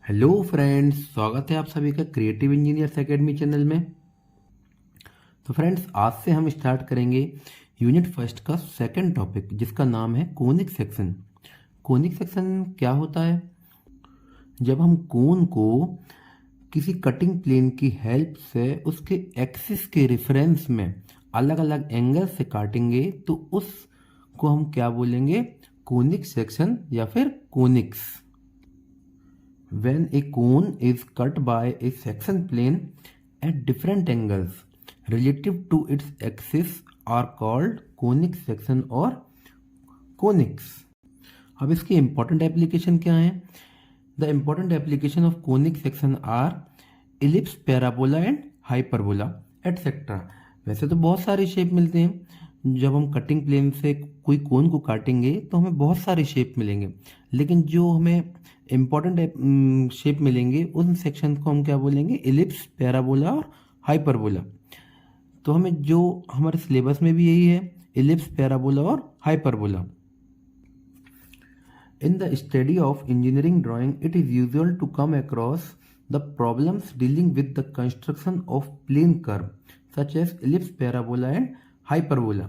Hello friends, स्वागत है आप सभी का क्रिएटिव इंजीनियर्स एकेडमी चैनल में। तो फ्रेंड्स, आज से हम स्टार्ट करेंगे यूनिट फर्स्ट का सेकंड टॉपिक, जिसका नाम है कोनिक सेक्शन। कोनिक सेक्शन क्या होता है? जब हम कोन को किसी कटिंग प्लेन की हेल्प से उसके एक्सिस के रेफरेंस में अलग अलग एंगल से काटेंगे तो उसको हम क्या बोलेंगे? कोनिक सेक्शन या फिर conics. When a cone is cut by a section plane at different angles relative to its axis are called conic section or conics. अब इसकी important application क्या है? The important application of conic section are ellipse, parabola and hyperbola etc. वैसे तो बहुत सारे shape मिलते हैं। जब हम कटिंग प्लेन से कोई कोन को काटेंगे तो हमें बहुत सारे शेप मिलेंगे, लेकिन जो हमें इम्पोर्टेंट शेप मिलेंगे उन सेक्शन को हम क्या बोलेंगे? इलिप्स, पैराबोला और हाइपरबोला। तो हमें जो हमारे सिलेबस में भी यही है, इलिप्स, पैराबोला और hyperbola. In the study of engineering drawing it is usual to come across the problems dealing with the construction of plane curve such as ellipse, parabola and hyperbola.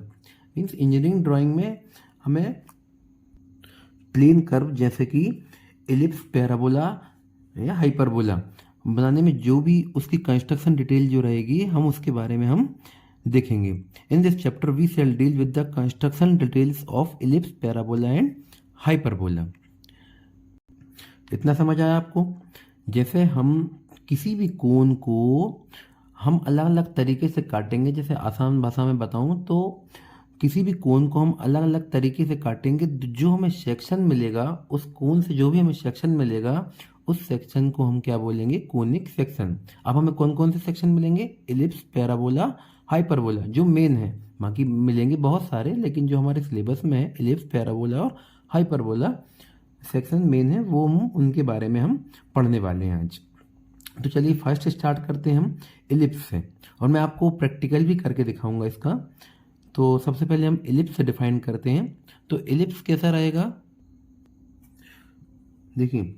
Means engineering drawing में हमें plane curve जैसे कि ellipse, parabola या hyperbola बनाने में जो भी उसकी कंस्ट्रक्शन डिटेल जो रहेगी, हम उसके बारे में हम देखेंगे। In this chapter we shall deal with the construction details of ellipse, parabola and hyperbola. इतना समझ आया आपको? जैसे हम किसी भी कोन को हम अलग अलग तरीके से काटेंगे, जैसे आसान भाषा में बताऊं तो किसी भी कोन को हम अलग अलग तरीके से काटेंगे, जो हमें सेक्शन मिलेगा उस कोन से, जो भी हमें सेक्शन मिलेगा उस सेक्शन को हम क्या बोलेंगे? Conic section. अब हमें कौन कौन से सेक्शन मिलेंगे? इलिप्स, पैराबोला, हाइपरबोला जो मेन है। बाकी मिलेंगे बहुत सारे, लेकिन जो हमारे सिलेबस में है इलिप्स, पैराबोला और हाइपरबोला सेक्शन मेन है, वो हम उनके बारे में हम पढ़ने वाले हैं आज। तो चलिए फर्स्ट स्टार्ट करते हैं हम इलिप्स से, और मैं आपको प्रैक्टिकल भी करके दिखाऊंगा इसका। तो सबसे पहले हम इलिप्स से डिफाइन करते हैं। तो इलिप्स कैसा रहेगा? देखिए,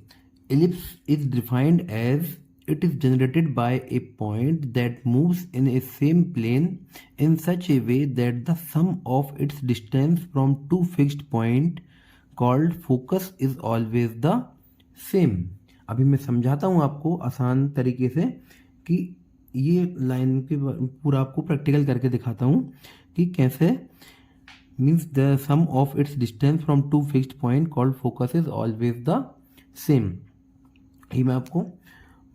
ellipse is defined as it is generated by a point that moves in a same plane in such a way that the sum of its distance from two fixed point called focus is always the same. अभी मैं समझाता हूँ आपको आसान तरीके से कि ये लाइन के पूरा आपको प्रैक्टिकल करके दिखाता हूँ कि कैसे। Means the sum of its distance from two fixed point called focus is always the same. ये मैं आपको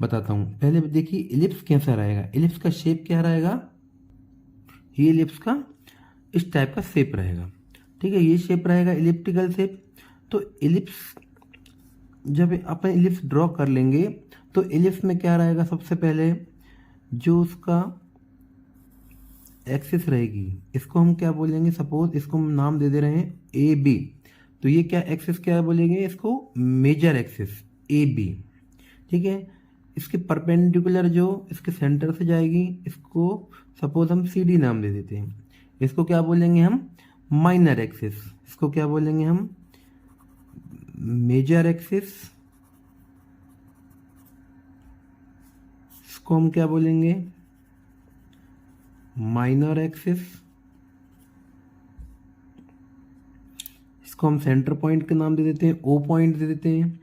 बताता हूँ। पहले देखिए इलिप्स कैसा रहेगा। इलिप्स का शेप क्या रहेगा? ये इलिप्स का इस टाइप का शेप रहेगा, ठीक है। ये शेप रहेगा इलिप्टिकल शेप। तो इलिप्स जब अपन इलिप्स ड्रॉ कर लेंगे तो इलिप्स में क्या रहेगा? सबसे पहले जो उसका एक्सिस रहेगी, इसको हम क्या बोलेंगे? सपोज इसको हम नाम दे दे रहे हैं ए बी। तो ये क्या एक्सिस क्या बोलेंगे? इसको मेजर एक्सिस ए बी, ठीक है। इसके परपेंडिकुलर जो इसके सेंटर से जाएगी, इसको सपोज हम सी डी नाम दे देते हैं। इसको क्या बोलेंगे हम? Minor axis. इसको क्या बोलेंगे हम? Major axis. इसको हम क्या बोलेंगे? Minor axis. इसको हम सेंटर पॉइंट का नाम दे देते हैं, ओ पॉइंट दे देते हैं।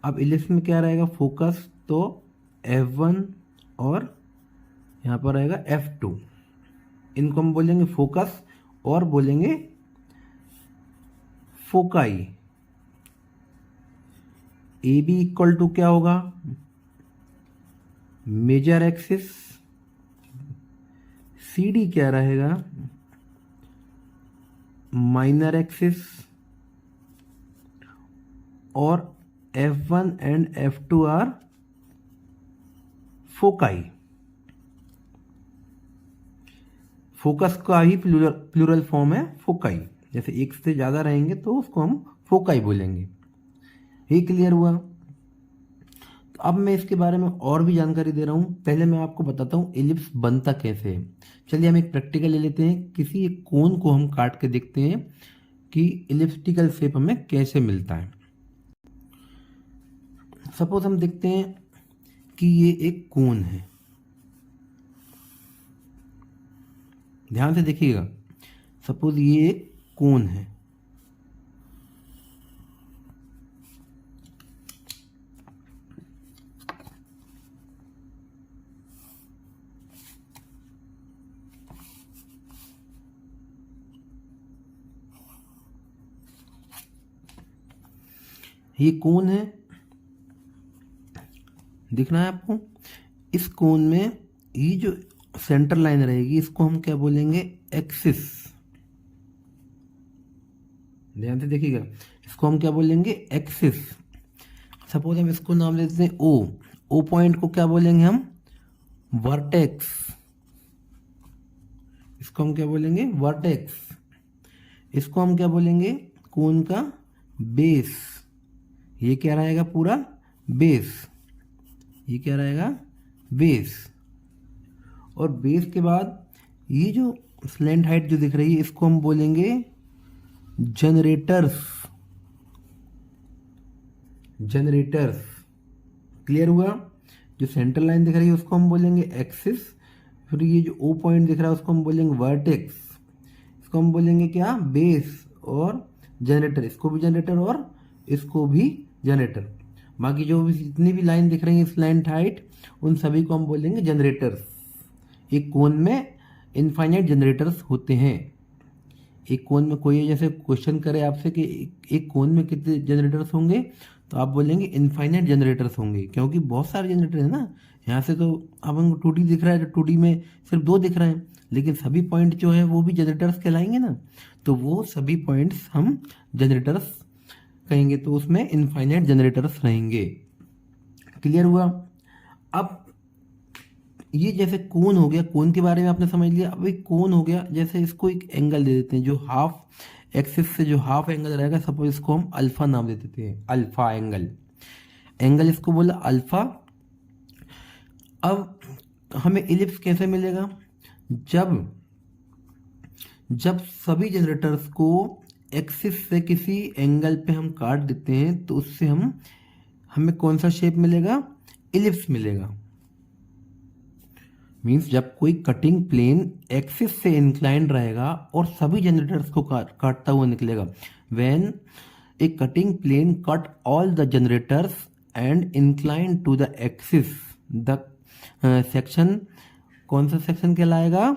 अब इलिप्स में क्या रहेगा? फोकस, तो F1 और यहाँ पर रहेगा F2। इनको हम बोलेंगे फोकस और बोलेंगे foci. A B equal to क्या होगा? Major axis. सी डी क्या रहेगा? Minor axis. और F1 and F2 are foci. Focus का ही प्लूरल फॉर्म है फोकाई। जैसे एक से ज्यादा रहेंगे तो उसको हम फोकाई बोलेंगे। ये क्लियर हुआ? तो अब मैं इसके बारे में और भी जानकारी दे रहा हूँ। पहले मैं आपको बताता हूँ इलिप्स बनता कैसे है। चलिए हम एक प्रैक्टिकल ले लेते हैं। किसी एक कोन को हम काट के देखते हैं कि इलिप्टिकल शेप हमें कैसे मिलता है। सपोज हम देखते हैं कि ये एक कोन है, ध्यान से देखिएगा। सपोज ये एक कोन है, ये कोन है, दिख रहा है आपको। इस कोन में ये जो सेंटर लाइन रहेगी इसको हम क्या बोलेंगे, एक्सिस। ध्यान से देखिएगा, इसको हम क्या बोलेंगे, एक्सिस। सपोज हम इसको नाम देते हैं ओ, ओ पॉइंट को क्या बोलेंगे हम, वर्टेक्स। इसको हम क्या बोलेंगे, वर्टेक्स। इसको हम क्या बोलेंगे, कोन का बेस। ये क्या रहेगा, पूरा बेस। ये क्या रहेगा, बेस। और बेस के बाद ये जो स्लैंट हाइट जो दिख रही है इसको हम बोलेंगे जनरेटर्स। जनरेटर्स, क्लियर हुआ। जो सेंट्रल लाइन दिख रही है उसको हम बोलेंगे एक्सिस। फिर ये जो ओ पॉइंट दिख रहा है उसको हम बोलेंगे वर्टेक्स। इसको हम बोलेंगे क्या, बेस। और जनरेटर, इसको भी जनरेटर और इसको भी जनरेटर। बाकी जो भी जितनी भी लाइन दिख रही है स्लैंट हाइट, उन सभी को हम बोलेंगे जनरेटर्स। एक कोन में इनफाइनाइट जनरेटर्स होते हैं। एक कोन में कोई जैसे क्वेश्चन करे आपसे कि एक कोन में कितने जनरेटर्स होंगे, तो आप बोलेंगे इनफाइनाइट जनरेटर्स होंगे, क्योंकि बहुत सारे जनरेटर है ना। यहाँ से तो अब हमको 2D दिख रहा है, तो 2D में सिर्फ 2 दिख रहे हैं, लेकिन सभी पॉइंट जो है वो भी जनरेटर्स कहलाएंगे ना। तो वो सभी पॉइंट्स हम जनरेटर्स कहेंगे, तो उसमें इनफाइनाइट जनरेटर्स रहेंगे। क्लियर हुआ। अब ये जैसे कोन हो गया, कोन के बारे में आपने समझ लिया। अब एक कोन हो गया, जैसे इसको एक एंगल दे देते हैं जो हाफ एक्सिस से जो हाफ एंगल रहेगा, सपोज इसको हम अल्फा नाम दे देते हैं, अल्फा एंगल। एंगल इसको बोला अल्फा। अब हमें इलिप्स कैसे मिलेगा, जब सभी जनरेटर्स को एक्सिस से किसी एंगल पे हम काट देते हैं, तो उससे हमें कौन सा शेप मिलेगा, इलिप्स मिलेगा। मीन्स जब कोई कटिंग प्लेन एक्सिस से इंक्लाइंड रहेगा और सभी जनरेटर्स को काटता हुआ निकलेगा। When a cutting plane cut all the generators and incline to the axis, the section कौन सा सेक्शन कहलाएगा,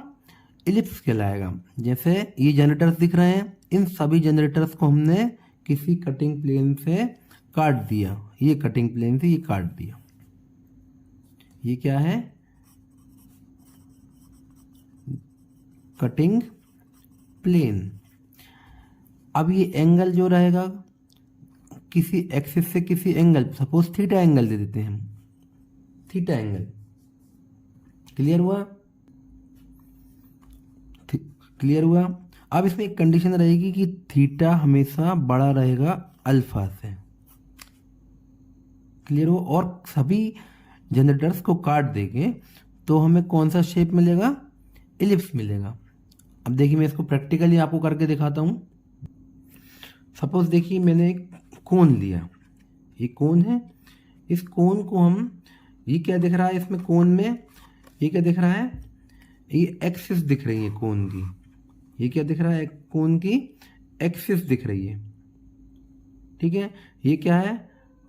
इलिप्स कहलाएगा। जैसे ये जनरेटर्स दिख रहे हैं, इन सभी जनरेटर्स को हमने किसी कटिंग प्लेन से काट दिया। ये कटिंग प्लेन से ये काट दिया। ये क्या है, कटिंग प्लेन। अब ये एंगल जो रहेगा किसी एक्सिस से किसी एंगल, सपोज थीटा एंगल दे देते हैं हम, थीटा एंगल। क्लियर हुआ, क्लियर हुआ। अब इसमें एक कंडीशन रहेगी कि थीटा हमेशा बड़ा रहेगा अल्फा से। क्लियर हुआ। और सभी जनरेटर्स को काट देंगे तो हमें कौन सा शेप मिलेगा, इलिप्स मिलेगा। अब देखिए मैं इसको प्रैक्टिकली आपको करके दिखाता हूँ। सपोज देखिए मैंने एक कोन लिया, ये कोन है। इस कोन को हम, ये क्या दिख रहा है इसमें कोन में, ये क्या दिख रहा है, ये एक्सिस दिख रही है कोन की। ये क्या दिख रहा है, कोन की एक्सिस दिख रही है। ठीक है, ये क्या है,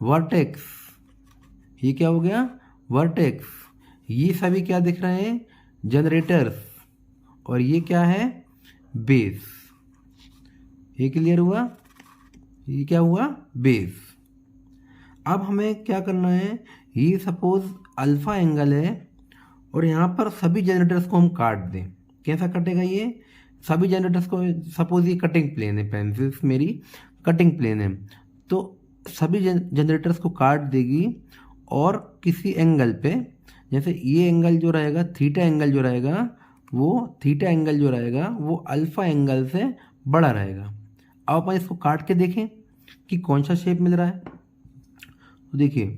वर्टेक्स। ये क्या हो गया, वर्टेक्स। ये सभी क्या दिख रहे हैं, जनरेटर्स। और ये क्या है, बेस। ये क्लियर हुआ, ये क्या हुआ, बेस। अब हमें क्या करना है, ये सपोज अल्फा एंगल है और यहाँ पर सभी जनरेटर्स को हम काट दें। कैसा कटेगा ये, सभी जनरेटर्स को, सपोज ये कटिंग प्लेन है, पेंसिल मेरी कटिंग प्लेन है, तो सभी जनरेटर्स को काट देगी और किसी एंगल पे, जैसे ये एंगल जो रहेगा, थीटा एंगल जो रहेगा, वो थीटा एंगल जो रहेगा वो अल्फा एंगल से बड़ा रहेगा। अब अपन इसको काट के देखें कि कौन सा शेप मिल रहा है। तो देखिए,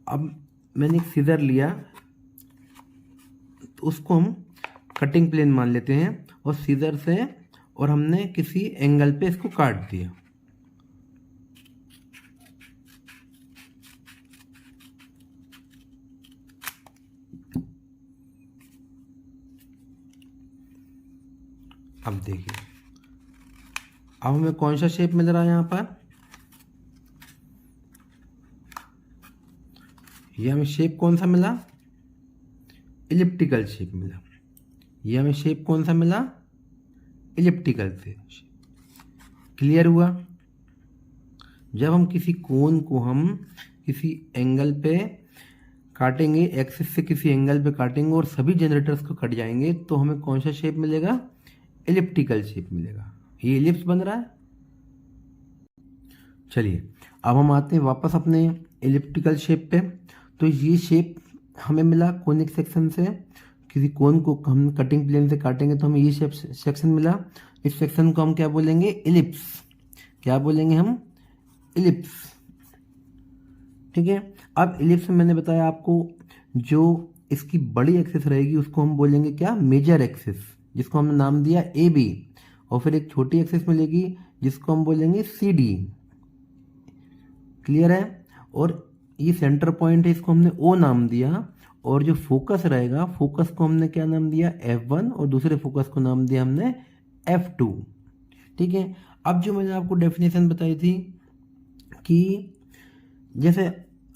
अब मैंने एक सीजर लिया, तो उसको हम कटिंग प्लेन मान लेते हैं और सीजर से, और हमने किसी एंगल पे इसको काट दिया। अब देखिए, अब हमें कौन सा शेप मिल रहा है यहाँ पर, ये हमें शेप कौन सा मिला, इलिप्टिकल शेप मिला। ये हमें शेप कौन सा मिला, इलिप्टिकल से। क्लियर हुआ। जब हम किसी कोन को हम किसी एंगल पे काटेंगे, एक्सिस से किसी एंगल पे काटेंगे और सभी जनरेटर्स को कट जाएंगे, तो हमें कौन सा शेप मिलेगा, इलिप्टिकल शेप मिलेगा। ये इलिप्स बन रहा है। चलिए अब हम आते हैं वापस अपने इलिप्टिकल शेप पे। तो ये शेप हमें मिला कोनिक सेक्शन से, किसी कोन को हम कटिंग प्लेन से काटेंगे तो हमें ये शेप सेक्शन मिला। इस सेक्शन को हम क्या बोलेंगे, इलिप्स। क्या बोलेंगे हम, इलिप्स। ठीक है। अब इलिप्स में मैंने बताया आपको, जो इसकी बड़ी एक्सिस रहेगी उसको हम बोलेंगे क्या, मेजर एक्सिस, जिसको हमने नाम दिया ए बी। और फिर एक छोटी एक्सिस मिलेगी जिसको हम बोलेंगे सी डी। क्लियर है। और ये सेंटर पॉइंट है, इसको हमने ओ नाम दिया। और जो फोकस रहेगा, फोकस को हमने क्या नाम दिया, F1, और दूसरे फोकस को नाम दिया हमने F2। ठीक है। अब जो मैंने आपको डेफिनेशन बताई थी कि जैसे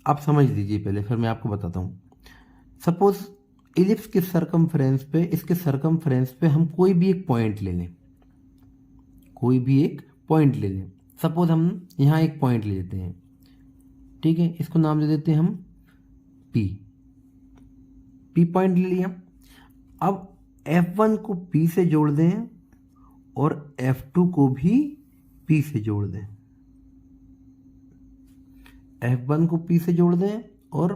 आप समझ लीजिए पहले, फिर मैं आपको बताता हूँ। सपोज इलिप्स के सरकमफ्रेंस पे, इसके सरकमफ्रेंस पे हम कोई भी एक पॉइंट ले लें, कोई भी एक पॉइंट ले लें। सपोज हम यहाँ एक पॉइंट ले लेते हैं। ठीक है। इसको नाम दे देते हैं हम P पॉइंट ले लिया। अब F1 को P से जोड़ दें और F2 को भी P से जोड़ दें। F1 को P से जोड़ दें और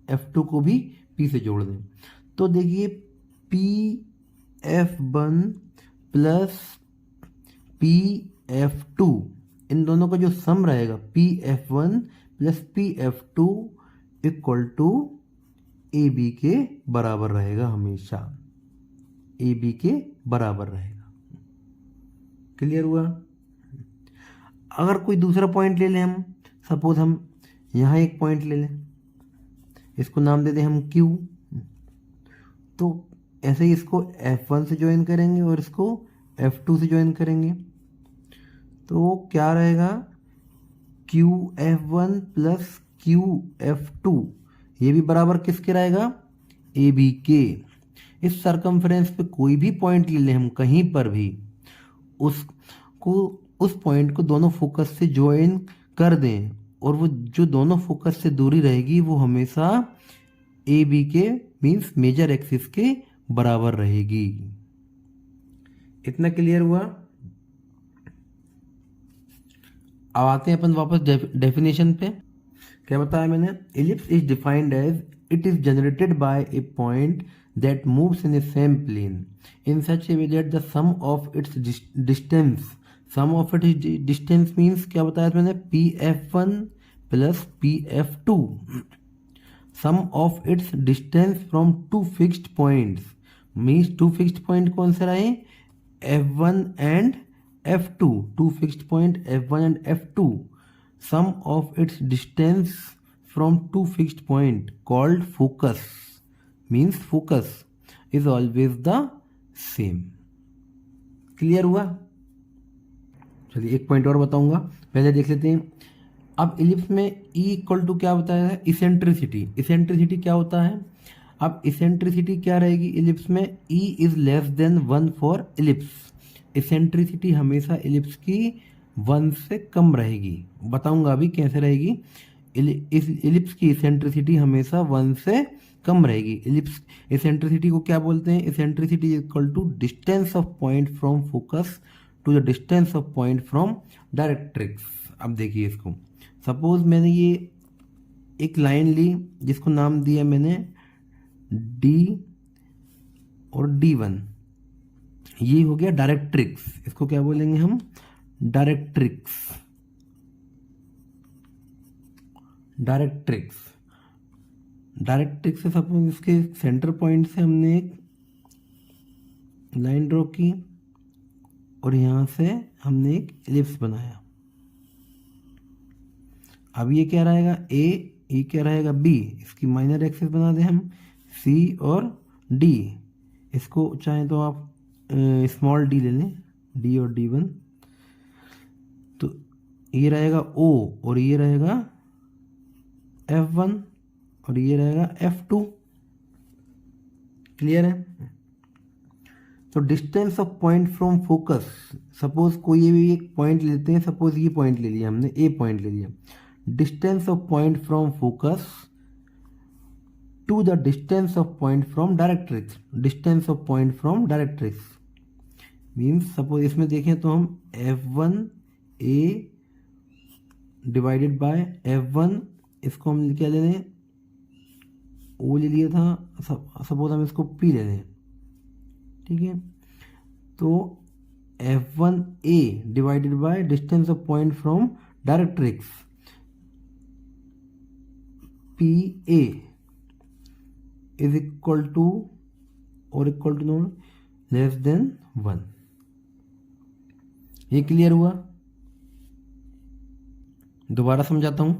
F2 को भी P से जोड़ दें। तो देखिए PF1 प्लस PF2, इन दोनों का जो सम रहेगा PF1 plus PF2 equal to AB के बराबर रहेगा, हमेशा AB के बराबर रहेगा। क्लियर हुआ। अगर कोई दूसरा पॉइंट ले लें हम, सपोज हम यहाँ एक पॉइंट ले लें, इसको नाम दे दें हम Q। तो ऐसे ही इसको F1 से ज्वाइन करेंगे और इसको F2 से ज्वाइन करेंगे, तो क्या रहेगा, QF1 प्लस QF2, ये भी बराबर किसके रहेगा, AB के। इस सरकमफ्रेंस पे कोई भी पॉइंट ले लें हम, कहीं पर भी, उस पॉइंट को दोनों फोकस से ज्वाइन कर दें, और वो जो दोनों फोकस से दूरी रहेगी वो हमेशा AB के मीन्स मेजर एक्सिस के बराबर रहेगी। इतना क्लियर हुआ। अब आते हैं अपन वापस डेफिनेशन पे। क्या बताया मैंने, ellipse is defined as it is generated by a point that moves in a same plane in such a way that the sum of its distance, sum of it distance means क्या बताया था मैंने, PF1 plus PF2, sum of its distance from two fixed points, means two fixed point कौन से रहे, F1 and F2, two fixed point F1 and F2, sum of its distance from two fixed point called focus, means focus is always the same। Clear हुआ। चलिए एक point और बताऊंगा, पहले देख लेते हैं। अब इलिप्स में E इक्वल टू क्या बताया है, इसेंट्रिसिटी। इसेंट्रिसिटी क्या होता है, अब इसेंट्रिसिटी क्या रहेगी इलिप्स में, E is less than 1 for ellipse. Eccentricity हमेशा इलिप्स की 1 से कम रहेगी। बताऊंगा अभी कैसे रहेगी। इस इलिप्स की इसेंट्रिसिटी हमेशा 1 से कम रहेगी। इलिप्स इसेंट्रिसिटी को क्या बोलते हैं, eccentricity is equal to distance of point from focus to the distance of point from directrix. अब देखिए इसको, सपोज मैंने ये एक लाइन ली जिसको नाम दिया मैंने D और D1, ये हो गया डायरेक्ट्रिक्स। इसको क्या बोलेंगे हम, डायरेक्ट्रिक्स। डायरेक्ट्रिक्स डायरेक्ट्रिक्स से सपोज इसके सेंटर पॉइंट से हमने एक लाइन ड्रॉ की और यहाँ से हमने एक इलिप्स बनाया। अब ये क्या रहेगा, A, ये क्या रहेगा B, इसकी माइनर एक्सिस बना दें हम C और D। इसको चाहें तो आप स्मॉल डी ले लें, डी और D1, तो ये रहेगा O और ये रहेगा F1 और ये रहेगा F2। क्लियर है? तो distance of point from focus, suppose कोई भी एक पॉइंट लेते हैं, सपोज ये पॉइंट ले लिया हमने, ए पॉइंट ले लिया। Distance of point from focus to the distance of point from directrix, distance of point from directrix means suppose इसमें देखें तो हम F1 A divided by F1, इसको हम क्या ले लें, O ले लिया था, सपोज हम इसको P ले लें, ठीक है। तो F1A divided by distance of point from directrix PA is equal to और equal to none less than 1। ये क्लियर हुआ? दोबारा समझाता हूं।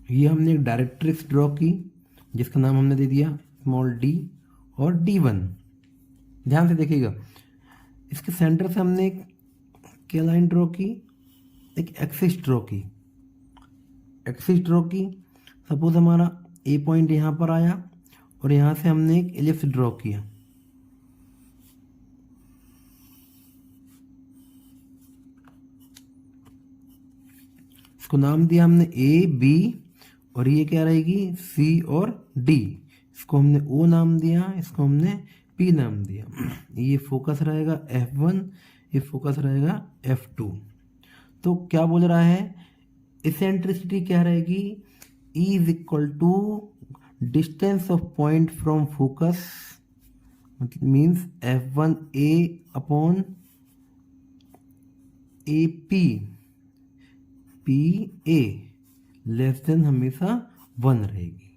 ये हमने एक डायरेक्ट्रिक्स ड्रॉ की जिसका नाम हमने दे दिया स्मॉल d और D1। ध्यान से देखिएगा, इसके सेंटर से हमने एक क्या लाइन ड्रॉ की, एक एक्सिस ड्रॉ की, एक्सिस ड्रॉ की। सपोज हमारा ए पॉइंट यहाँ पर आया और यहाँ से हमने एक एलिप्स ड्रॉ किया, इसको नाम दिया हमने ए बी, और ये क्या रहेगी सी और डी, इसको हमने ओ नाम दिया, इसको हमने पी नाम दिया। ये फोकस रहेगा F1, ये फोकस रहेगा F2। तो क्या बोल रहा है, इसेंट्रिसिटी क्या रहेगी, E is equal to distance of point from focus means F1A upon AP PA less than हमेशा 1 रहेगी।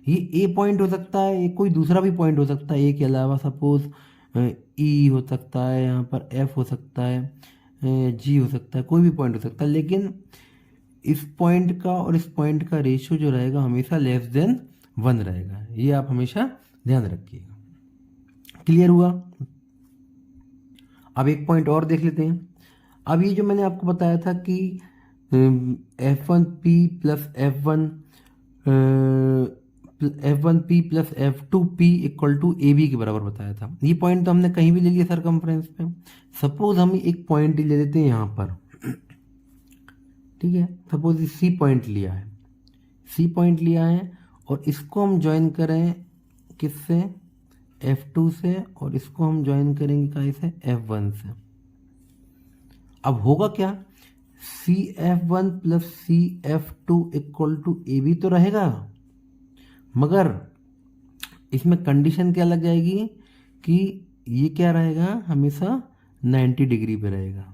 ये ए पॉइंट हो सकता है, ये कोई दूसरा भी पॉइंट हो सकता है ए के अलावा, सपोज ई हो सकता है, यहाँ पर एफ हो सकता है, जी हो सकता है, कोई भी पॉइंट हो सकता है, लेकिन इस पॉइंट का और इस पॉइंट का रेशियो जो रहेगा हमेशा लेस देन 1 रहेगा। ये आप हमेशा ध्यान रखिएगा। क्लियर हुआ? अब एक पॉइंट और देख लेते हैं। अब ये जो मैंने आपको बताया था कि F1P plus F1P plus F2P equal to AB के बराबर बताया था। ये पॉइंट तो हमने कहीं भी ले लिया सरकमफ्रेंस पे। सपोज हम एक पॉइंट ले लेते हैं यहाँ पर, ठीक है, सपोज सी पॉइंट लिया है, सी पॉइंट लिया है और इसको हम ज्वाइन करें किससे, F2 से, और इसको हम ज्वाइन करेंगे कहीं से, F1 से। अब होगा क्या, CF1 plus CF2 equal to AB तो रहेगा, मगर इसमें कंडीशन क्या लग जाएगी कि ये क्या रहेगा, हमेशा 90 डिग्री पे रहेगा।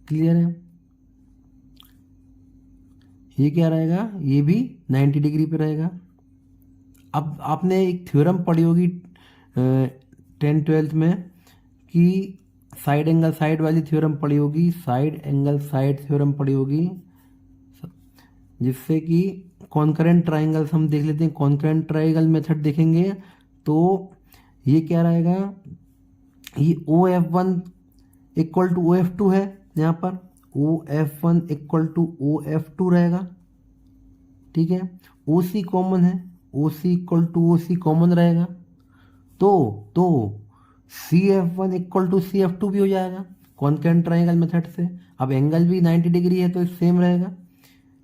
क्लियर है? ये क्या रहेगा, ये भी 90 डिग्री पे रहेगा। अब आपने एक थ्योरम पढ़ी होगी 10th-12th में कि साइड एंगल साइड वाली थ्योरम पढ़ी होगी, साइड एंगल साइड थ्योरम पढ़ी होगी, जिससे कि कॉन्करेंट ट्राइंगल्स हम देख लेते हैं। कॉन्करेंट ट्राइंगल मेथड देखेंगे तो ये क्या रहेगा, ये OF1 इक्वल टू OF2 है, यहाँ पर OF1 इक्वल टू OF2 रहेगा, ठीक है। OC कॉमन है, OC equal to OC common रहेगा, तो CF1 इक्वल टू CF2 भी हो जाएगा कॉन्करेंट ट्राइंगल मेथड से। अब एंगल भी 90 डिग्री है तो सेम रहेगा,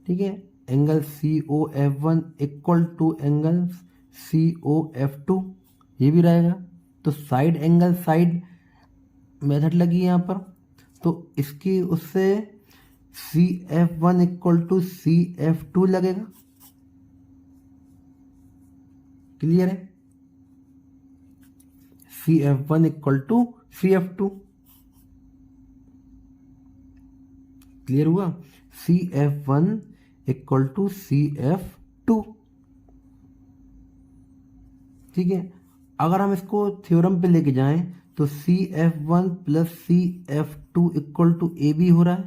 ठीक है। Angle COF1 equal to angle COF2 ये भी रहेगा। तो साइड एंगल साइड मेथड लगी यहाँ पर, तो इसकी उससे CF1 इक्वल टू CF2 लगेगा। क्लियर है? CF1 equal to CF2। Clear हुआ? CF1 इक्वल टू CF2, ठीक है। अगर हम इसको थ्योरम पे लेके जाएं तो CF1 plus CF2 equal to AB हो रहा है,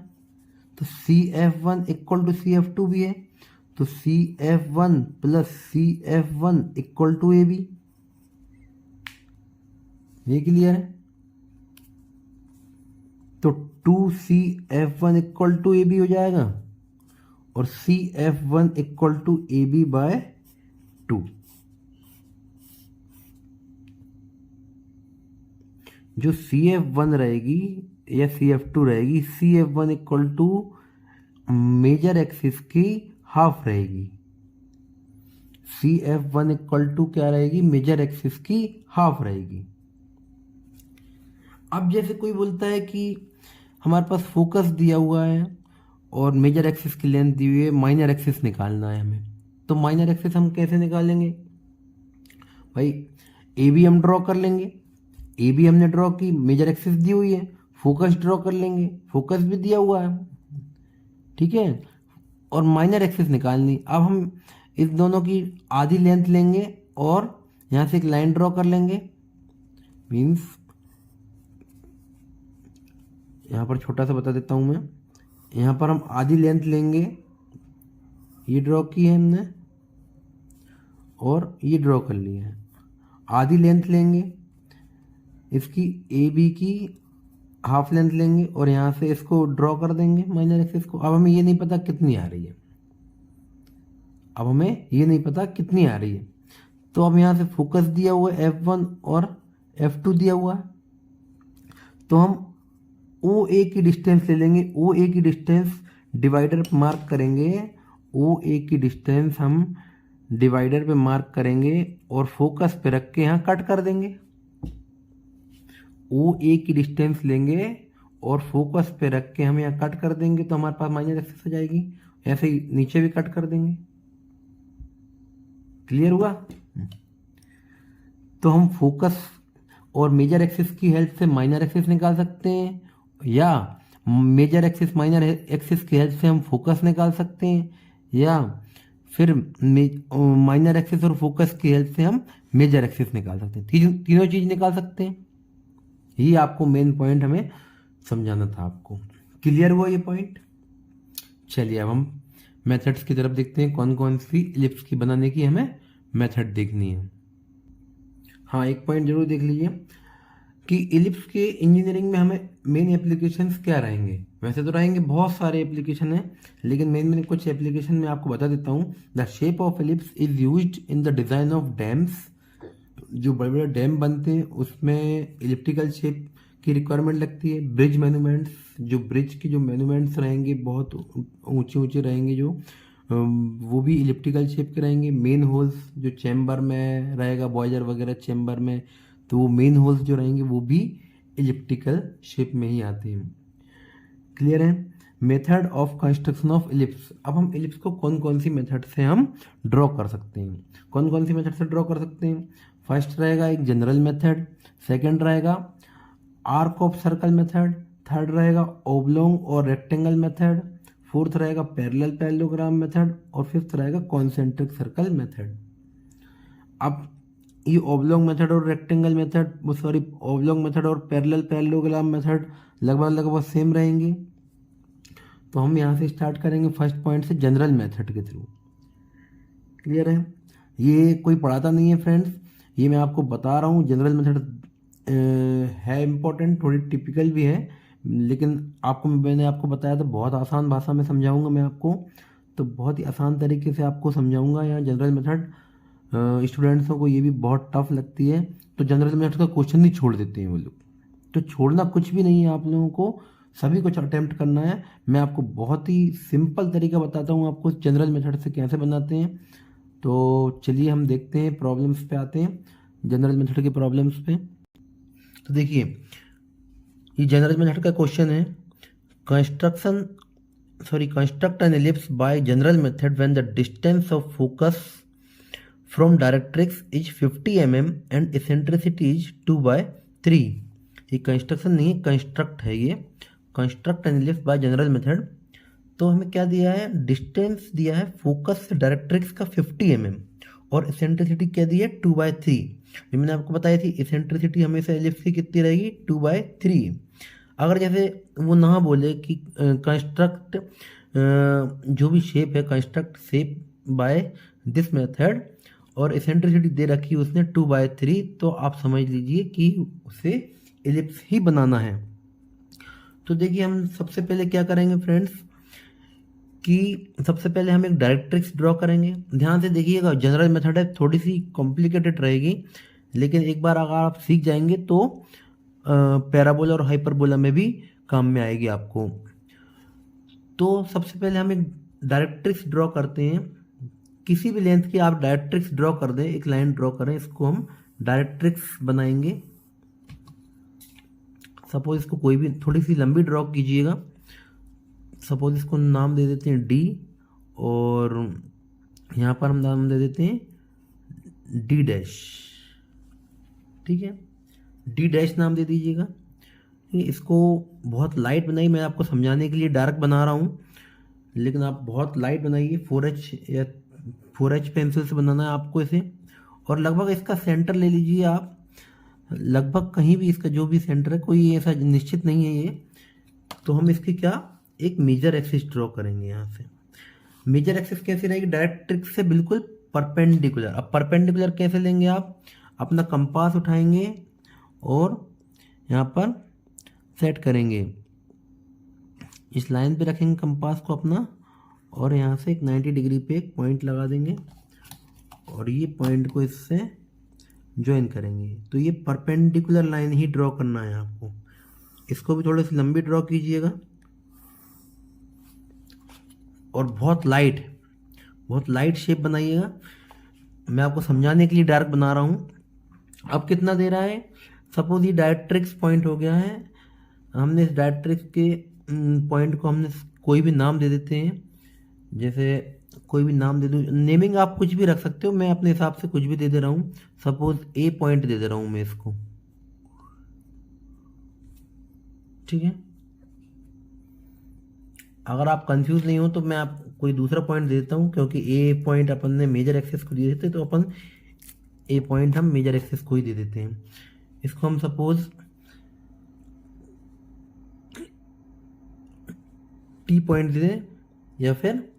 तो CF1 इक्वल टू CF2 भी है, तो CF1 plus CF1 equal to AB। ये क्लियर है। तो 2CF1 equal to A B हो जाएगा और CF1 equal to A B by 2। जो CF1 रहेगी या CF2 रहेगी, CF1 equal to major axis की हाफ रहेगी। CF1 इक्वल टू क्या रहेगी, मेजर एक्सिस की हाफ रहेगी। अब जैसे कोई बोलता है कि हमारे पास फोकस दिया हुआ है और मेजर एक्सिस की लेंथ दी हुई है, माइनर एक्सिस निकालना है हमें, तो माइनर एक्सिस हम कैसे निकालेंगे भाई? ए बी हम ड्रॉ कर लेंगे, ए बी हमने ड्रॉ की, मेजर एक्सिस दी हुई है, फोकस ड्रॉ कर लेंगे, फोकस भी दिया हुआ है, ठीक है, और माइनर एक्सिस निकालनी। अब हम इस दोनों की आधी लेंथ लेंगे और यहाँ से एक लाइन ड्रॉ कर लेंगे। मीन्स यहाँ पर छोटा सा बता देता हूँ मैं, यहाँ पर हम आधी लेंथ लेंगे, ये ड्रॉ की है हमने और ये ड्रॉ कर लिया है। आधी लेंथ लेंगे, इसकी ए बी की हाफ लेंथ लेंगे और यहाँ से इसको ड्रॉ कर देंगे माइनर एक्सिस को। अब हमें ये नहीं पता कितनी आ रही है, अब हमें ये नहीं पता कितनी आ रही है, तो अब यहाँ से फोकस दिया हुआ है F1 और F2 दिया हुआ है, तो हम OA की डिस्टेंस ले लेंगे। OA की डिस्टेंस डिवाइडर पे मार्क करेंगे, OA की डिस्टेंस हम डिवाइडर पे मार्क करेंगे और फोकस पे रख के यहाँ कट कर देंगे। OA की डिस्टेंस लेंगे और फोकस पे रख के हम यहाँ कट कर देंगे, तो हमारे पास माइनर एक्सिस हो जाएगी। ऐसे ही नीचे भी कट कर देंगे। क्लियर हुआ? तो हम फोकस और मेजर एक्सिस की हेल्प से माइनर एक्सिस निकाल सकते हैं, या मेजर एक्सिस माइनर एक्सिस की हेल्प से हम फोकस निकाल सकते हैं, या फिर माइनर एक्सिस और फोकस की हेल्प से हम मेजर एक्सिस निकाल सकते हैं। तीनों चीज निकाल सकते हैं। ये आपको मेन पॉइंट हमें समझाना था आपको। क्लियर हुआ ये पॉइंट? चलिए अब हम मेथड्स की तरफ देखते हैं, कौन कौन सी इलिप्स की बनाने की हमें मेथड देखनी है। हाँ, एक पॉइंट जरूर देख लीजिए कि इलिप्स के इंजीनियरिंग में हमें मेन एप्लीकेशंस क्या रहेंगे। वैसे तो रहेंगे बहुत सारे एप्लीकेशन हैं, लेकिन मेन कुछ एप्लीकेशन में आपको बता देता हूँ। The shape of ellipse is used in the design of dams. जो बड़े बड़े डैम बनते हैं उसमें इलिप्टिकल शेप की रिक्वायरमेंट लगती है। ब्रिज मैन्यूमेंट्स, जो ब्रिज की जो मैन्यूमेंट्स रहेंगे बहुत ऊंचे ऊंचे रहेंगे, जो वो भी इलिप्टिकल शेप के रहेंगे। मेन होल्स जो चैम्बर में रहेगा, बॉयलर वगैरह चैम्बर में, तो वो मेन होल्स जो रहेंगे वो भी इलिप्टिकल शेप में ही आते हैं। क्लियर है? Method of construction of ellipse. अब हम इलिप्स को कौन कौन सी मेथड से हम ड्रॉ कर सकते हैं? कौन कौन सी मेथड से ड्रॉ कर सकते हैं? फर्स्ट रहेगा एक जनरल मेथड, सेकंड रहेगा arc of circle method, third रहेगा ओब्लोंग और रेक्टेंगल मेथड, फोर्थ रहेगा पैरेलल पैरेललोग्राम मेथड और फिफ्थ रहेगा कॉन्सेंट्रिक सर्कल मेथड। अब ये ओब्लोंग मेथड और रेक्टेंगल मेथड, ओब्लोंग मेथड और पैरेलल पैरेललोग्राम मेथड लगभग सेम रहेंगी। तो हम यहाँ से स्टार्ट करेंगे फर्स्ट पॉइंट से, जनरल मेथड के थ्रू। क्लियर है? ये कोई पढ़ाता नहीं है फ्रेंड्स, ये मैं आपको बता रहा हूँ। जनरल मेथड है इम्पोर्टेंट, थोड़ी टिपिकल भी है, लेकिन मैंने आपको बताया तो बहुत आसान भाषा में समझाऊंगा मैं आपको, तो बहुत ही आसान तरीके से आपको समझाऊंगा। यहाँ जनरल मेथड स्टूडेंट्सों को ये भी बहुत टफ लगती है, तो जनरल मेथड का क्वेश्चन ही छोड़ देते हैं वो लोग। तो छोड़ना कुछ भी नहीं है, आप लोगों को सभी कुछ अटेम्प्ट करना है। मैं आपको बहुत ही सिंपल तरीका बताता हूँ आपको जनरल मेथड से कैसे बनाते हैं। तो चलिए हम देखते हैं, प्रॉब्लम्स पे आते हैं, जनरल मेथड के प्रॉब्लम्स पे। तो देखिए ये जनरल मेथड का क्वेश्चन है, construct an ellipse bye general method when the distance of focus from directrix is 50 mm and eccentricity is 2/3। ये कंस्ट्रक्शन नहीं है, कंस्ट्रक्ट है ये। Construct an ellipse bye general method, तो हमें क्या दिया है? डिस्टेंस दिया है फोकस से डायरेक्ट्रिक्स का 50 mm और इसेंट्रिसिटी क्या दी है? 2/3। जो मैंने आपको बताई थी, इसेंट्रिसिटी हमेशा एलिप्स की कितनी रहेगी? 2/3। अगर जैसे वो ना बोले कि कंस्ट्रक्ट जो भी शेप है, construct shape by this method और एसेंट्रिसिटी दे रखी है उसने 2/3, तो आप समझ लीजिए कि उसे एलिप्स ही बनाना है। तो देखिए हम सबसे पहले क्या करेंगे फ्रेंड्स कि सबसे पहले हम एक डायरेक्ट्रिक्स ड्रॉ करेंगे। ध्यान से देखिएगा, जनरल मेथड है, थोड़ी सी कॉम्प्लिकेटेड रहेगी, लेकिन एक बार अगर आप सीख जाएंगे तो पैराबोला और हाइपरबोला में भी काम में आएगी आपको। तो सबसे पहले हम एक डायरेक्ट्रिक्स ड्रॉ करते हैं। किसी भी लेंथ की आप डायरेक्ट्रिक्स ड्रॉ कर दें, एक लाइन ड्रॉ करें, इसको हम डायरेक्ट्रिक्स बनाएंगे। सपोज इसको कोई भी थोड़ी सी लंबी ड्रॉ कीजिएगा। सपोज इसको नाम दे देते हैं डी, और यहाँ पर हम नाम दे देते हैं डी डैश। ठीक है, डी डैश नाम दे दीजिएगा। इसको बहुत लाइट बनाइए, मैं आपको समझाने के लिए डार्क बना रहा हूँ, लेकिन आप बहुत लाइट बनाइए। 4H या 4H पेंसिल से बनाना है आपको इसे। और लगभग इसका सेंटर ले लीजिए आप, लगभग कहीं भी इसका जो भी सेंटर है, कोई ऐसा निश्चित नहीं है ये। तो हम इसकी क्या एक मेजर एक्सिस ड्रॉ करेंगे। यहाँ से मेजर एक्सिस कैसी रहेगी, डायरेक्ट्रिक्स से बिल्कुल परपेंडिकुलर। अब परपेंडिकुलर कैसे लेंगे, आप अपना कंपास उठाएंगे और यहाँ पर सेट करेंगे, इस लाइन पे रखेंगे कंपास को अपना, और यहाँ से एक 90 डिग्री पे एक पॉइंट लगा देंगे और ये पॉइंट को इससे ज्वाइन करेंगे। तो ये परपेंडिकुलर लाइन ही ड्रॉ करना है आपको। इसको भी थोड़ी सी लंबी ड्रॉ कीजिएगा और बहुत लाइट शेप बनाइएगा। मैं आपको समझाने के लिए डार्क बना रहा हूँ। अब कितना दे रहा है, सपोज ये डायरेक्ट्रिक्स पॉइंट हो गया है। हमने इस डायरेक्ट्रिक्स के पॉइंट को हमने कोई भी नाम दे देते हैं, जैसे कोई भी नाम दे दूँ। नेमिंग आप कुछ भी रख सकते हो, मैं अपने हिसाब से कुछ भी दे दे रहा हूँ। सपोज ए पॉइंट दे दे रहा हूँ मैं इसको। ठीक है, अगर आप कंफ्यूज नहीं हो तो मैं आप कोई दूसरा पॉइंट दे देता हूँ, क्योंकि ए पॉइंट अपन ने मेजर एक्सेस को दिए थे, तो अपन ए पॉइंट हम मेजर एक्सेस को ही दे देते हैं। इसको हम सपोज टी पॉइंट दे दें या फिर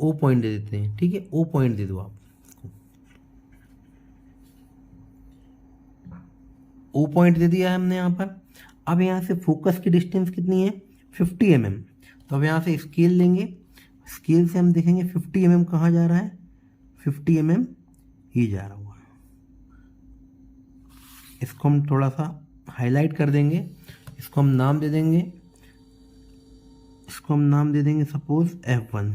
ओ पॉइंट दे देते हैं। ठीक है, ओ पॉइंट दे दो आप, ओ पॉइंट दे दिया है हमने यहाँ पर। अब यहाँ से फोकस की डिस्टेंस कितनी है, 50 mm। तो अब यहाँ से स्केल लेंगे, स्केल से हम देखेंगे 50 mm कहाँ जा रहा है, 50 mm ही जा रहा हुआ है। इसको हम थोड़ा सा हाईलाइट कर देंगे, इसको हम नाम दे देंगे, इसको हम नाम दे देंगे सपोज F1।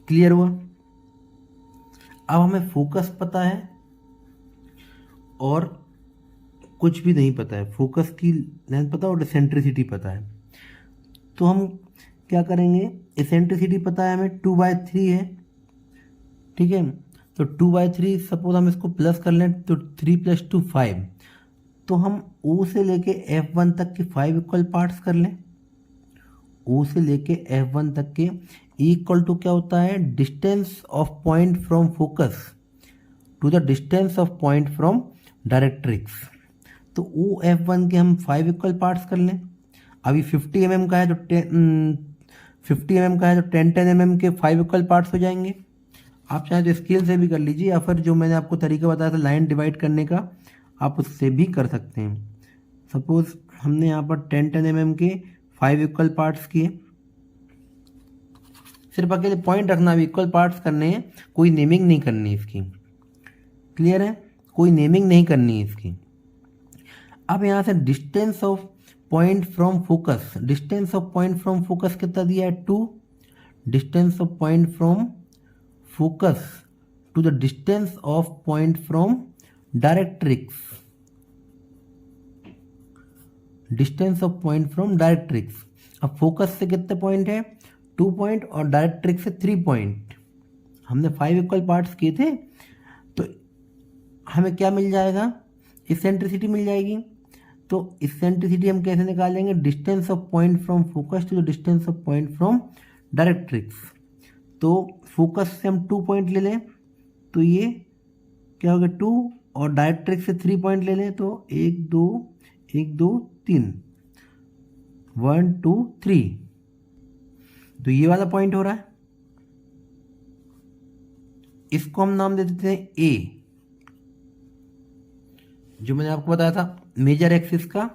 क्लियर हुआ। अब हमें फोकस पता है और कुछ भी नहीं पता है, फोकस की लेंथ पता है और एसेंट्रिसिटी पता है। तो हम क्या करेंगे, एसेंट्रिसिटी पता है हमें 2/3 है। ठीक है, तो 2/3 सपोज हम इसको प्लस कर लें तो 3 + 2 5। तो हम O से लेके F1 तक के 5 इक्वल पार्ट्स कर लें। O से लेके F1 तक के इक्वल टू क्या होता है, distance of point from focus to the distance of point from directrix. तो OF1 के हम 5 इक्वल पार्ट्स कर लें। अभी 50 mm का है तो 10 mm के 5 इक्वल पार्ट्स हो जाएंगे। आप चाहे तो स्केल से भी कर लीजिए, या फिर जो मैंने आपको तरीका बताया था लाइन डिवाइड करने का, आप उससे भी कर सकते हैं। सपोज हमने यहाँ पर 10 mm के 5 इक्वल पार्ट्स किए। सिर्फ अकेले पॉइंट रखना, भी इक्वल पार्ट्स करने हैं, कोई नेमिंग नहीं करनी इसकी। क्लियर है, कोई नेमिंग नहीं करनी है इसकी। अब यहाँ से distance of point from focus, distance of point from focus कितना दिया है, 2। Distance of point from focus to the distance of point from directrix, distance of point from directrix. अब फोकस से कितने पॉइंट है, 2 पॉइंट, और डायरेक्ट्रिक्स से 3 point. हमने 5 इक्वल पार्ट्स किए थे, तो हमें क्या मिल जाएगा, इसेंट्रिसिटी मिल जाएगी। तो इसेंट्रिसिटी हम कैसे निकालेंगे, distance of point from focus to the distance of point from directrix. तो फोकस से हम 2 पॉइंट ले लें तो ये क्या हो गया 2, और डायरेक्ट्रिक्स से 3 पॉइंट ले लें तो 1 2 1 2 3, 1 2 3। तो ये वाला पॉइंट हो रहा है, इसको हम नाम दे देते हैं ए, जो मैंने आपको बताया था मेजर एक्सिस का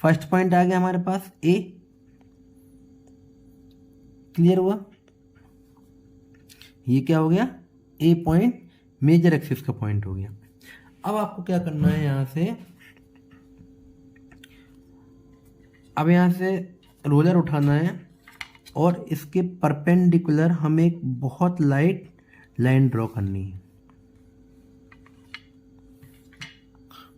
फर्स्ट पॉइंट आ गया हमारे पास ए। क्लियर हुआ? ये क्या हो गया? ए पॉइंट मेजर एक्सिस का पॉइंट हो गया। अब आपको क्या करना है, यहां से अब यहां से रोलर उठाना है और इसके परपेंडिकुलर हमें एक बहुत लाइट लाइन ड्रॉ करनी है,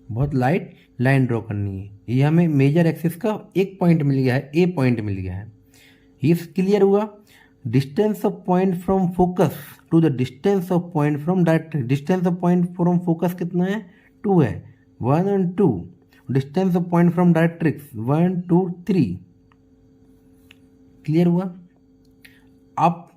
बहुत लाइट लाइन ड्रॉ करनी है। ये हमें मेजर एक्सिस का एक पॉइंट मिल गया है, ए पॉइंट मिल गया है। ये क्लियर हुआ? Distance of point from focus to the distance of point from directrix. Distance of point from focus कितना है? 2 है, 1 और 2। Distance of point from directrix 1 2 3। Clear हुआ? आप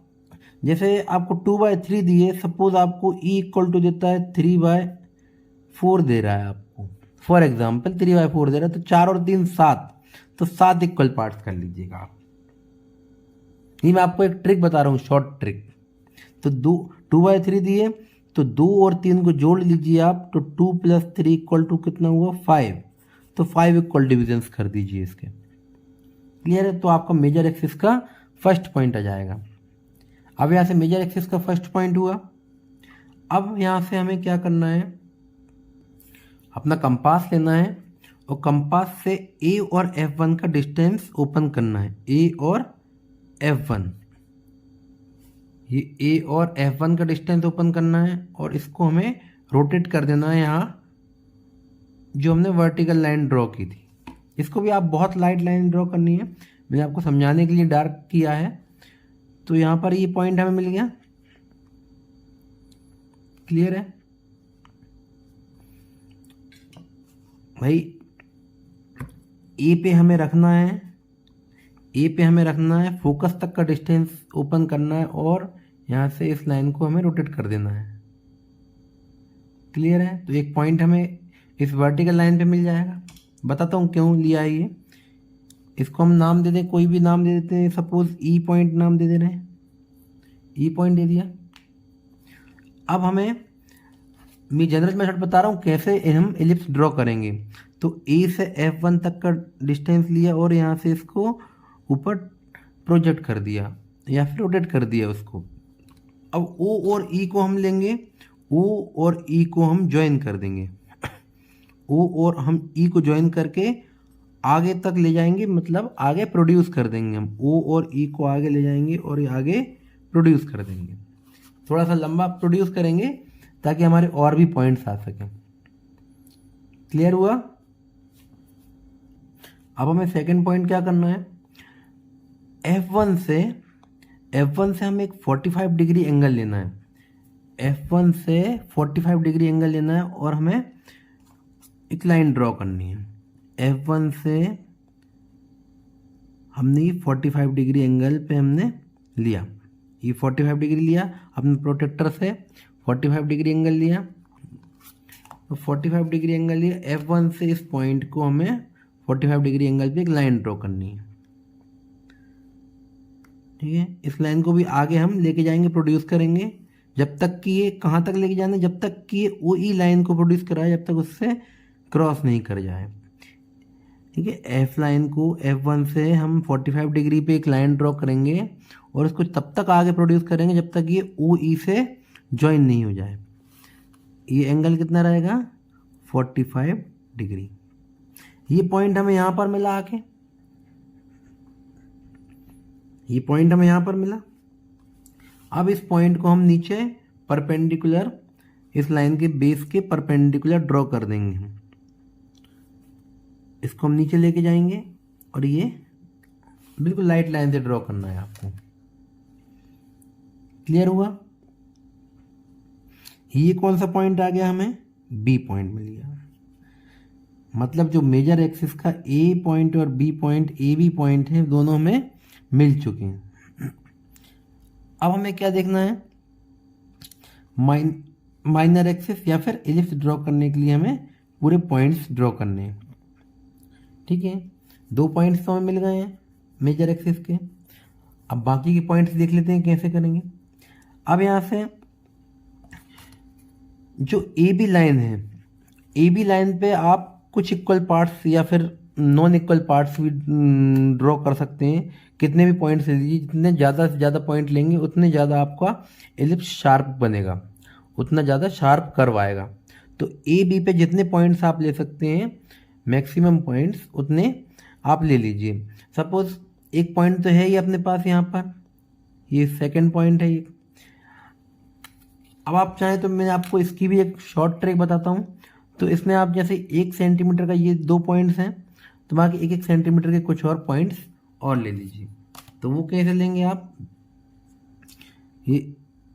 जैसे आपको 2/3 दिए, सपोज आपको E इक्वल टू देता है 3/4 दे रहा है आपको, फॉर एग्जाम्पल 3/4 दे रहा है, तो 4 और 3 7, तो 7 इक्वल पार्ट्स कर लीजिएगा आप। ये मैं आपको एक ट्रिक बता रहा हूँ, शॉर्ट ट्रिक। तो 2/3 दिए तो 2 और 3 को जोड़ लीजिए आप, तो 2 + 3 इक्वल टू कितना हुआ? 5। तो 5 इक्वल डिविजन्स कर दीजिए इसके। क्लियर है? तो आपका मेजर एक्सिस का फर्स्ट पॉइंट आ जाएगा। अब यहाँ से मेजर एक्सिस का फर्स्ट पॉइंट हुआ। अब यहाँ से हमें क्या करना है, अपना कंपास लेना है और कंपास से ए और F1 का डिस्टेंस ओपन करना है। ए और F1, ये ए और F1 का डिस्टेंस ओपन करना है और इसको हमें रोटेट कर देना है। यहाँ जो हमने वर्टिकल लाइन ड्रॉ की थी, इसको भी आप बहुत लाइट लाइन ड्रॉ करनी है, मैंने आपको समझाने के लिए डार्क किया है। तो यहाँ पर ये पॉइंट हमें मिल गया। क्लियर है भाई? ए पे हमें रखना है, ए पे हमें रखना है, फोकस तक का डिस्टेंस ओपन करना है और यहाँ से इस लाइन को हमें रोटेट कर देना है। क्लियर है? तो एक पॉइंट हमें इस वर्टिकल लाइन पे मिल जाएगा। बताता हूँ क्यों लिया है ये। इसको हम नाम दे दें, कोई भी नाम दे देते हैं, सपोज ई पॉइंट नाम दे दे रहे हैं, ई पॉइंट दे दिया। अब हमें, मैं जनरल मेथड बता रहा हूँ कैसे हम एलिप्स ड्रॉ करेंगे। तो ए से F1 तक का डिस्टेंस लिया और यहाँ से इसको ऊपर प्रोजेक्ट कर दिया या फिर रोटेट कर दिया उसको। अब O और E को हम लेंगे, O और E को हम ज्वाइन कर देंगे। O और हम E को ज्वाइन करके आगे तक ले जाएंगे, मतलब आगे प्रोड्यूस कर देंगे। हम O और E को आगे ले जाएंगे और आगे प्रोड्यूस कर देंगे। थोड़ा सा लंबा प्रोड्यूस करेंगे ताकि हमारे और भी पॉइंट्स आ सकें। क्लियर हुआ? अब हमें सेकंड पॉइंट क्या करना है, F1 से हमें एक 45 डिग्री एंगल लेना है। F1 से 45 डिग्री एंगल लेना है और हमें एक लाइन ड्रॉ करनी है। F1 से हमने 45 डिग्री एंगल पे हमने लिया, ये 45 डिग्री लिया, अपने प्रोटेक्टर से 45 डिग्री एंगल लिया, तो 45 डिग्री एंगल लिया। F1 से इस पॉइंट को हमें 45 डिग्री एंगल पे एक लाइन ड्रॉ करनी है। ठीक है? इस लाइन को भी आगे हम लेके जाएंगे, प्रोड्यूस करेंगे, जब तक कि ये कहाँ तक लेके जाना है, जब तक कि ये OE लाइन को प्रोड्यूस कराए, जब तक उससे क्रॉस नहीं कर जाए। ठीक है? F लाइन को F1 से हम 45 डिग्री पे एक लाइन ड्रॉ करेंगे और इसको तब तक आगे प्रोड्यूस करेंगे जब तक ये OE से ज्वाइन नहीं हो जाए। ये एंगल कितना रहेगा? 45 डिग्री। ये पॉइंट हमें यहाँ पर मिला आके, ये पॉइंट हमें यहाँ पर मिला। अब इस पॉइंट को हम नीचे परपेंडिकुलर, इस लाइन के बेस के परपेंडिकुलर ड्रॉ कर देंगे हम। इसको हम नीचे लेके जाएंगे और ये बिल्कुल लाइट लाइन से ड्रॉ करना है आपको। क्लियर हुआ? ये कौन सा पॉइंट आ गया? हमें बी पॉइंट मिल गया। मतलब जो मेजर एक्सिस का ए पॉइंट और B point, A B point है, दोनों हमें मिल चुके हैं। अब हमें क्या देखना है, माइनर एक्सिस या फिर एलिप्स ड्रॉ करने के लिए हमें पूरे पॉइंट्स ड्रॉ करने हैं। ठीक है? 2 पॉइंट्स तो हमें मिल गए हैं मेजर एक्सिस के। अब बाकी के पॉइंट्स देख लेते हैं कैसे करेंगे। अब यहाँ से जो ए बी लाइन है, ए बी लाइन पे आप कुछ इक्वल पार्ट्स या फिर नॉन इक्वल पार्ट्स भी ड्रॉ कर सकते हैं। कितने भी पॉइंट्स ले लीजिए, जितने ज़्यादा से ज़्यादा पॉइंट लेंगे उतने ज़्यादा आपका एलिप्स शार्प बनेगा, उतना ज़्यादा शार्प कर्व आएगा। तो ए बी पे जितने पॉइंट्स आप ले सकते हैं, मैक्सिमम पॉइंट्स उतने आप ले लीजिए। सपोज एक पॉइंट तो है ही अपने पास यहाँ पर, ये सेकंड पॉइंट है ये। अब आप चाहें तो मैं आपको इसकी भी एक शॉर्ट ट्रिक बताता हूँ। तो इसमें आप जैसे 1 सेंटीमीटर का ये 2 पॉइंट्स हैं, तो बाकी 1-1 सेंटीमीटर के कुछ और पॉइंट्स और ले लीजिए। तो वो कैसे लेंगे आप, ये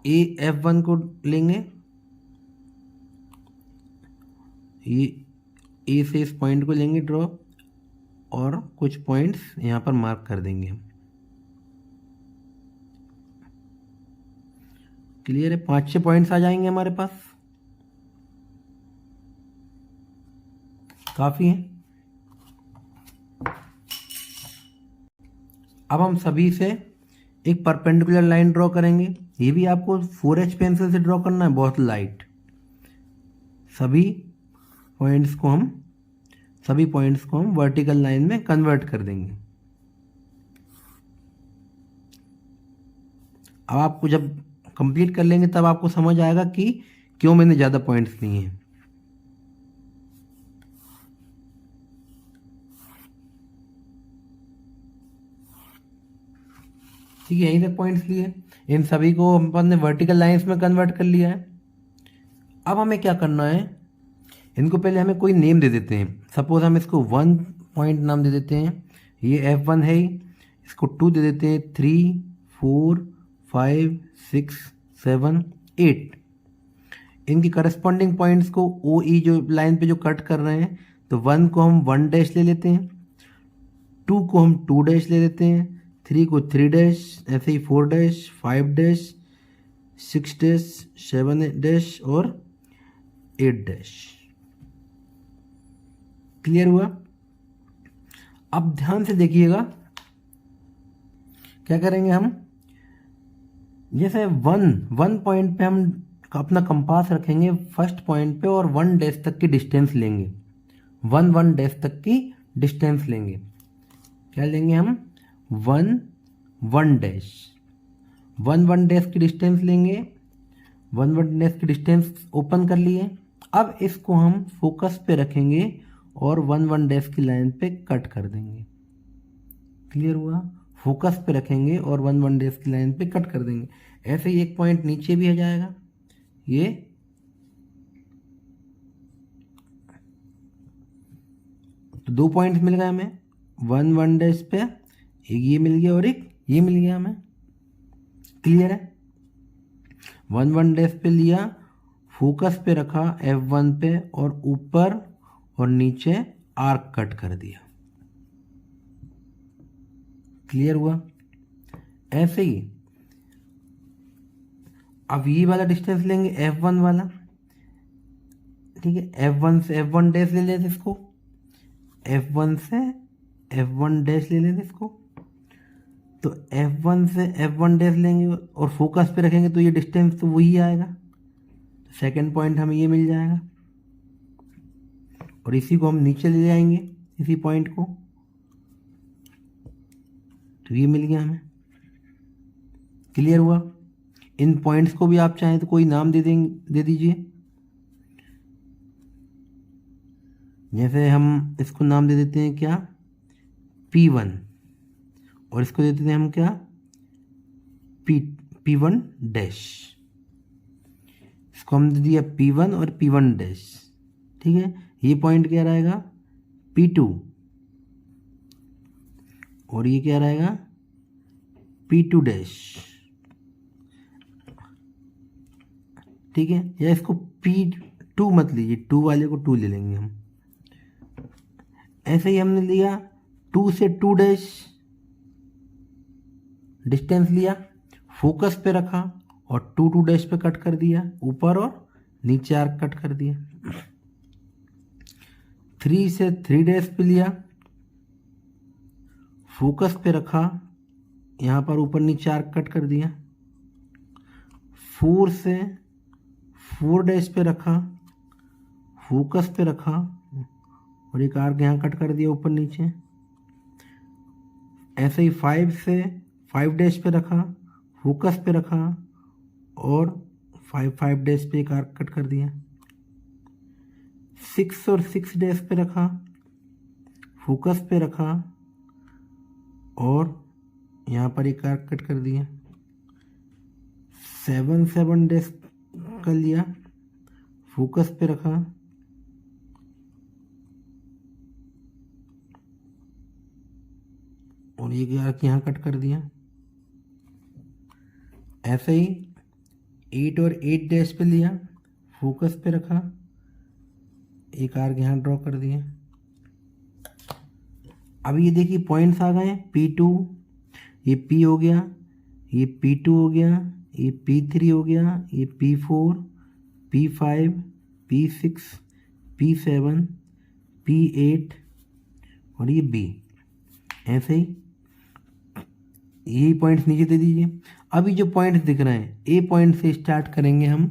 AF1 को लेंगे, ये ए से इस पॉइंट को लेंगे ड्रॉ, और कुछ पॉइंट्स यहाँ पर मार्क कर देंगे हम। क्लियर है, 5-6 पॉइंट्स आ जाएंगे हमारे पास, काफ़ी है। अब हम सभी से एक परपेंडिकुलर लाइन ड्रॉ करेंगे। ये भी आपको 4H पेंसिल से ड्रॉ करना है, बहुत लाइट। सभी पॉइंट्स को हम वर्टिकल लाइन में कन्वर्ट कर देंगे। अब आपको जब कंप्लीट कर लेंगे तब आपको समझ आएगा कि क्यों मैंने ज़्यादा पॉइंट्स लिए हैं। ठीक है, यहीं तक पॉइंट्स लिए, इन सभी को अपन ने वर्टिकल लाइंस में कन्वर्ट कर लिया है। अब हमें क्या करना है, इनको पहले हमें कोई नेम दे देते हैं। सपोज हम इसको 1 पॉइंट नाम दे देते हैं, ये F1 है, इसको 2 दे देते हैं, 3, 4, 5, 6, 7, 8। इनकी करस्पॉन्डिंग पॉइंट्स को OE जो लाइन पे जो कट कर रहे हैं, तो 1 को हम 1 डैश ले लेते हैं, 2 को हम 2 डैश ले लेते हैं, 3 को 3 डैश, ऐसे ही 4 डैश, 5 डैश, 6 डैश, 7 डैश और 8 डैश। क्लियर हुआ। अब ध्यान से देखिएगा, क्या करेंगे हम, जैसे 1 पॉइंट पे हम अपना कंपास रखेंगे फर्स्ट पॉइंट पे और 1 डैश तक की डिस्टेंस लेंगे, 1 डैश तक की डिस्टेंस लेंगे। क्या लेंगे हम, 1 डैश, 1 डैश की डिस्टेंस लेंगे, 1 डैश की डिस्टेंस ओपन कर लिए। अब इसको हम फोकस पे रखेंगे और 1 डैश की लाइन पे कट कर देंगे। क्लियर हुआ, फोकस पे रखेंगे और 1 डैश की लाइन पे कट कर देंगे। ऐसे ही एक पॉइंट नीचे भी आ जाएगा, ये तो 2 पॉइंट्स मिल गए हमें 1 डैश पे, एक ये मिल गया और एक ये मिल गया हमें। क्लियर है, 1 डैश पे लिया, फोकस पे रखा F1 पे और ऊपर और नीचे आर्क कट कर दिया। क्लियर हुआ। ऐसे ही अब ये वाला डिस्टेंस लेंगे F1 वाला, ठीक है, F1 से F1 डैश ले लेते इसको, F1 से F1 डैश ले लेते इसको। तो F1 से F1 डैश लेंगे और फोकस पे रखेंगे तो ये डिस्टेंस तो वही आएगा, सेकंड पॉइंट हमें ये मिल जाएगा। और इसी को हम नीचे ले जाएंगे, इसी पॉइंट को, तो ये मिल गया हमें। क्लियर हुआ। इन पॉइंट्स को भी आप चाहें तो कोई नाम दे दीजिए। जैसे हम इसको नाम दे देते हैं क्या, P1, और इसको दे देते हैं हम क्या, P1 डैश। इसको हम दे दिया P1 और P1 डैश। ठीक है, ये पॉइंट क्या रहेगा, P2, और ये क्या रहेगा, P2 डैश। ठीक है, या इसको P2 मत लीजिए, 2 वाले को 2 ले लेंगे हम। ऐसे ही हमने लिया 2 से 2 डैश डिस्टेंस लिया, फोकस पे रखा और 2 डैश पे कट कर दिया, ऊपर और नीचे आर्क कट कर दिया। 3 से 3 डैश पे लिया, फोकस पे रखा, यहाँ पर ऊपर नीचे आर्क कट कर दिया। 4 से 4 डैश पे रखा, फोकस पे रखा और एक आर्क यहाँ कट कर दिया ऊपर नीचे। ऐसे ही 5 से 5 डैश पे रखा, फोकस पे रखा और 5 डैश पे एक आर्क कट कर दिया। 6 और 6 डैश पे रखा, फोकस पे रखा और यहाँ पर एक आर्क कट कर दिया। 7 डैश कर लिया, फोकस पे रखा और एक आर्क यहाँ कट कर दिया। ऐसे ही 8 और 8 डैश पे लिया, फोकस पे रखा, एक आर्क यहाँ ड्रॉ कर दिया। अब ये देखिए पॉइंट्स आ गए। P2 ये P हो गया, ये P2 हो गया, ये P3 हो गया, ये P4, P5, P6, P7, P8 और ये B। ऐसे ही यही पॉइंट्स नीचे दे दीजिए। अभी जो पॉइंट्स दिख रहे हैं ए पॉइंट से स्टार्ट करेंगे हम,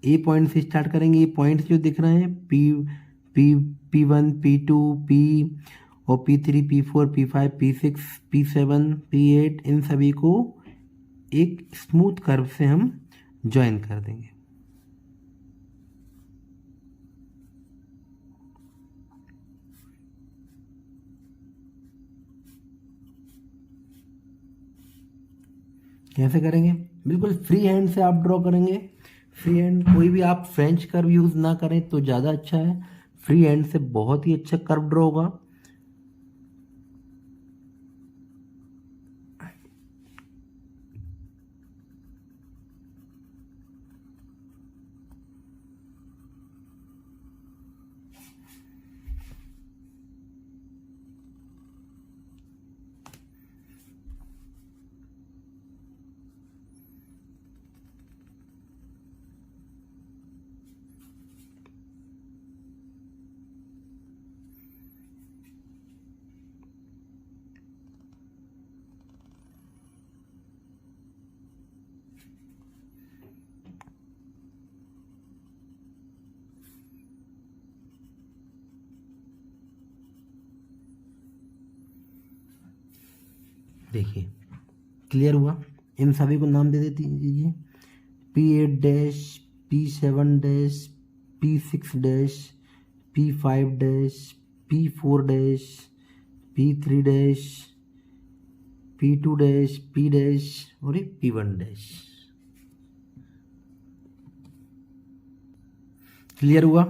ए पॉइंट से स्टार्ट करेंगे। ये पॉइंट्स जो दिख रहे हैं P1, P2, P और P3, P4, P5, P6, P7, P8 इन सभी को एक स्मूथ कर्व से हम ज्वाइन कर देंगे। कैसे करेंगे? बिल्कुल फ्री हैंड से आप ड्रॉ करेंगे। फ्री हैंड, कोई भी आप फ्रेंच कर्व यूज़ ना करें तो ज़्यादा अच्छा है। फ्री हैंड से बहुत ही अच्छा कर्व ड्रॉ होगा। देखिए क्लियर हुआ। इन सभी को नाम दे दीजिए। P8 dash, P7 dash, P6 dash, P5 dash, P4 dash, P3 dash, P2 dash, P dash और एक P1 डैश। क्लियर हुआ?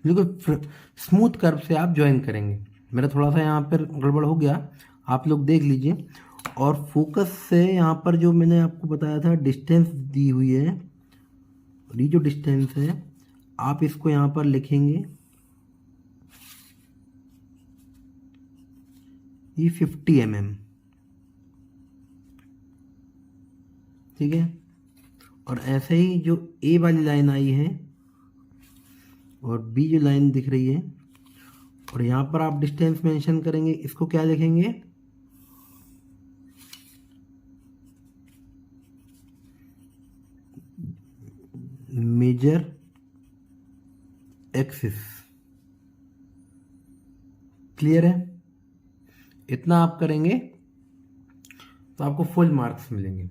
बिल्कुल स्मूथ कर्व से आप ज्वाइन करेंगे। मेरा थोड़ा सा यहाँ पर गड़बड़ हो गया, आप लोग देख लीजिए। और फोकस से यहाँ पर जो मैंने आपको बताया था डिस्टेंस दी हुई है, और ये जो डिस्टेंस है आप इसको यहाँ पर लिखेंगे, ये 50 mm, ठीक है। और ऐसे ही जो ए वाली लाइन आई है और बी जो लाइन दिख रही है, और यहाँ पर आप डिस्टेंस मेंशन करेंगे, इसको क्या लिखेंगे? Major axis. क्लियर है? इतना आप करेंगे तो आपको फुल मार्क्स मिलेंगे।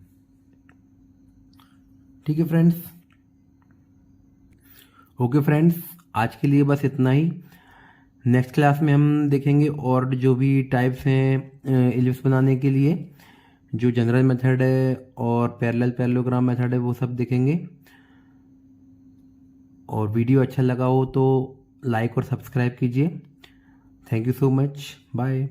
ठीक है फ्रेंड्स? ओके फ्रेंड्स, आज के लिए बस इतना ही। नेक्स्ट क्लास में हम देखेंगे और जो भी टाइप्स हैं इलिप्स बनाने के लिए, जो जनरल मेथड है और पैरेललोग्राम मेथड है, वो सब देखेंगे। और वीडियो अच्छा लगा हो तो लाइक और सब्सक्राइब कीजिए। Thank you so much, bye.